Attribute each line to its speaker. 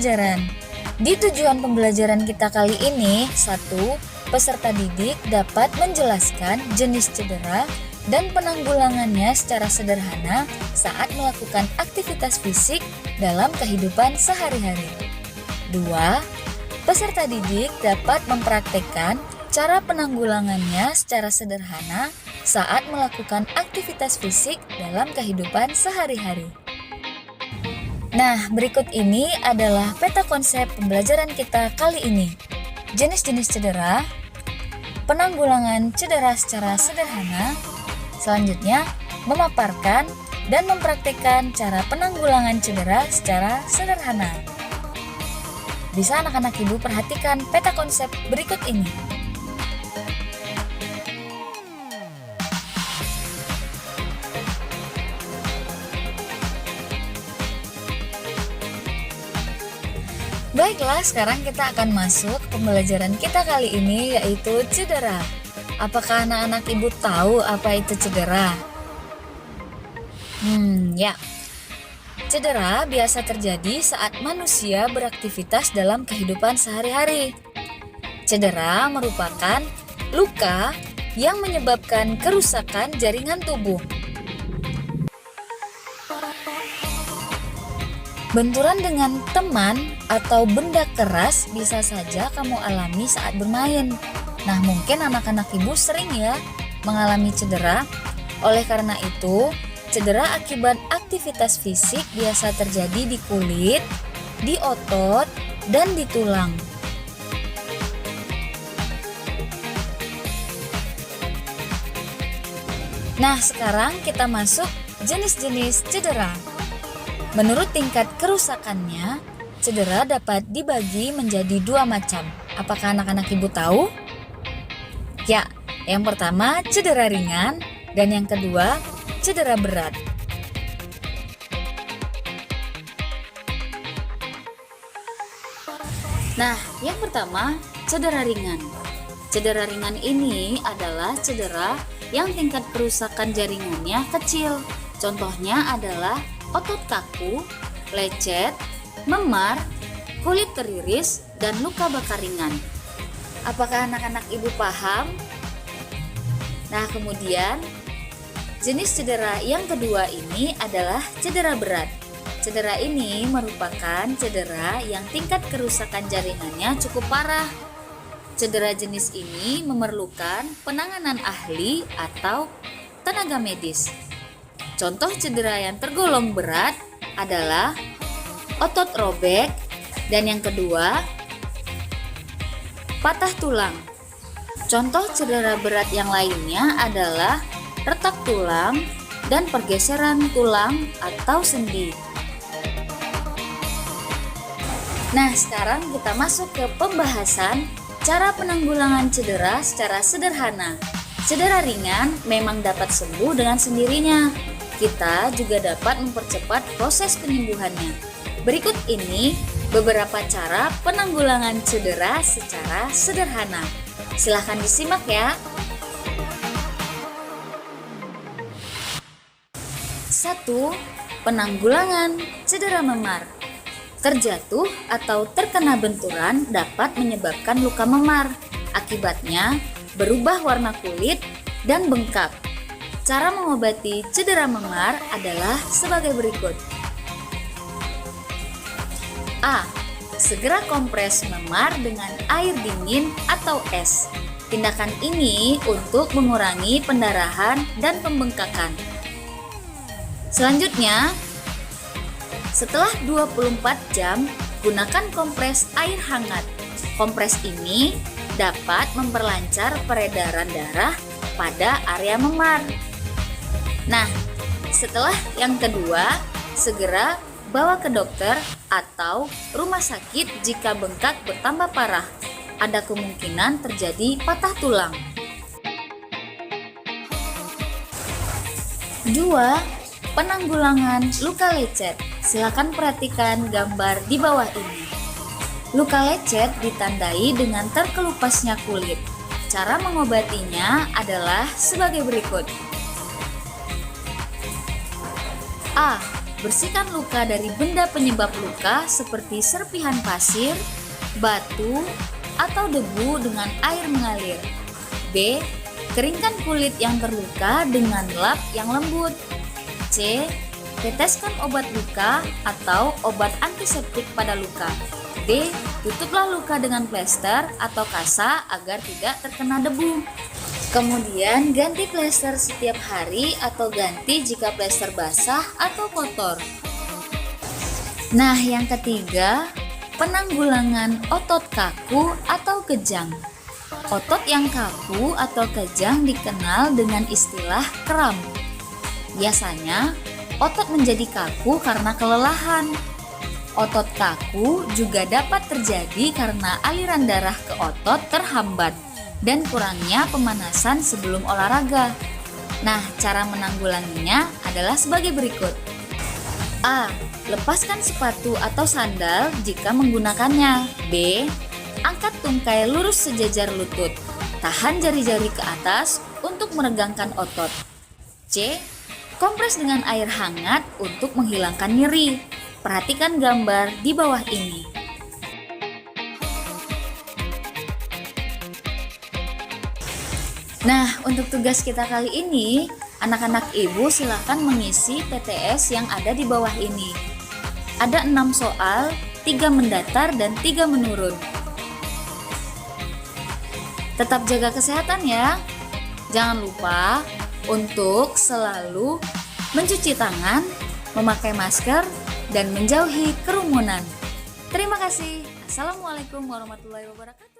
Speaker 1: pembelajaran. Di tujuan pembelajaran kita kali ini, 1. Peserta didik dapat menjelaskan jenis cedera dan penanggulangannya secara sederhana saat melakukan aktivitas fisik dalam kehidupan sehari-hari. 2. Peserta didik dapat mempraktekkan cara penanggulangannya secara sederhana saat melakukan aktivitas fisik dalam kehidupan sehari-hari. Nah, berikut ini adalah peta konsep pembelajaran kita kali ini. Jenis-jenis cedera, penanggulangan cedera secara sederhana, selanjutnya memaparkan dan mempraktikkan cara penanggulangan cedera secara sederhana. Bisa anak-anak ibu perhatikan peta konsep berikut ini. Baiklah, sekarang kita akan masuk pembelajaran kita kali ini, yaitu cedera. Apakah anak-anak ibu tahu apa itu cedera? Ya. Cedera biasa terjadi saat manusia beraktivitas dalam kehidupan sehari-hari. Cedera merupakan luka yang menyebabkan kerusakan jaringan tubuh. Benturan dengan teman atau benda keras bisa saja kamu alami saat bermain. Nah, mungkin anak-anak ibu sering ya mengalami cedera. Oleh karena itu, cedera akibat aktivitas fisik biasa terjadi di kulit, di otot, dan di tulang. Nah, sekarang kita masuk jenis-jenis cedera. Menurut tingkat kerusakannya, cedera dapat dibagi menjadi 2 macam. Apakah anak-anak ibu tahu? Ya, yang pertama cedera ringan dan yang kedua cedera berat. Nah, yang pertama cedera ringan. Cedera ringan ini adalah cedera yang tingkat kerusakan jaringannya kecil. Contohnya adalah otot kaku, lecet, memar, kulit teriris, dan luka bakar ringan. Apakah anak-anak ibu paham? Nah, kemudian jenis cedera yang kedua ini adalah cedera berat. Cedera ini merupakan cedera yang tingkat kerusakan jaringannya cukup parah. Cedera jenis ini memerlukan penanganan ahli atau tenaga medis. Contoh cedera yang tergolong berat adalah otot robek dan yang kedua patah tulang. Contoh cedera berat yang lainnya adalah retak tulang dan pergeseran tulang atau sendi. Nah, sekarang kita masuk ke pembahasan cara penanggulangan cedera secara sederhana. Cedera ringan memang dapat sembuh dengan sendirinya. Kita juga dapat mempercepat proses penyembuhannya. Berikut ini beberapa cara penanggulangan cedera secara sederhana. Silahkan disimak ya. 1. Penanggulangan cedera memar. Terjatuh atau terkena benturan dapat menyebabkan luka memar. Akibatnya berubah warna kulit dan bengkak. Cara mengobati cedera memar adalah sebagai berikut. A. Segera kompres memar dengan air dingin atau es. Tindakan ini untuk mengurangi pendarahan dan pembengkakan. Selanjutnya, setelah 24 jam, gunakan kompres air hangat. Kompres ini dapat memperlancar peredaran darah pada area memar. Nah, setelah yang kedua, segera bawa ke dokter atau rumah sakit jika bengkak bertambah parah. Ada kemungkinan terjadi patah tulang. 2. Penanggulangan luka lecet. Silakan perhatikan gambar di bawah ini. Luka lecet ditandai dengan terkelupasnya kulit. Cara mengobatinya adalah sebagai berikut. A. Bersihkan luka dari benda penyebab luka seperti serpihan pasir, batu, atau debu dengan air mengalir. B. Keringkan kulit yang terluka dengan lap yang lembut. C. Teteskan obat luka atau obat antiseptik pada luka. D. Tutuplah luka dengan plester atau kasa agar tidak terkena debu. Kemudian ganti plester setiap hari atau ganti jika plester basah atau kotor. Nah, yang ketiga, penanggulangan otot kaku atau kejang. Otot yang kaku atau kejang dikenal dengan istilah kram. Biasanya, otot menjadi kaku karena kelelahan. Otot kaku juga dapat terjadi karena aliran darah ke otot terhambat dan kurangnya pemanasan sebelum olahraga. Nah, cara menanggulanginya adalah sebagai berikut. A. Lepaskan sepatu atau sandal jika menggunakannya. B. Angkat tungkai lurus sejajar lutut. Tahan jari-jari ke atas untuk meregangkan otot. C. Kompres dengan air hangat untuk menghilangkan nyeri. Perhatikan gambar di bawah ini. Nah, untuk tugas kita kali ini, anak-anak ibu silakan mengisi PTS yang ada di bawah ini. Ada 6 soal, 3 mendatar dan 3 menurun. Tetap jaga kesehatan ya. Jangan lupa untuk selalu mencuci tangan, memakai masker, dan menjauhi kerumunan. Terima kasih. Assalamualaikum warahmatullahi wabarakatuh.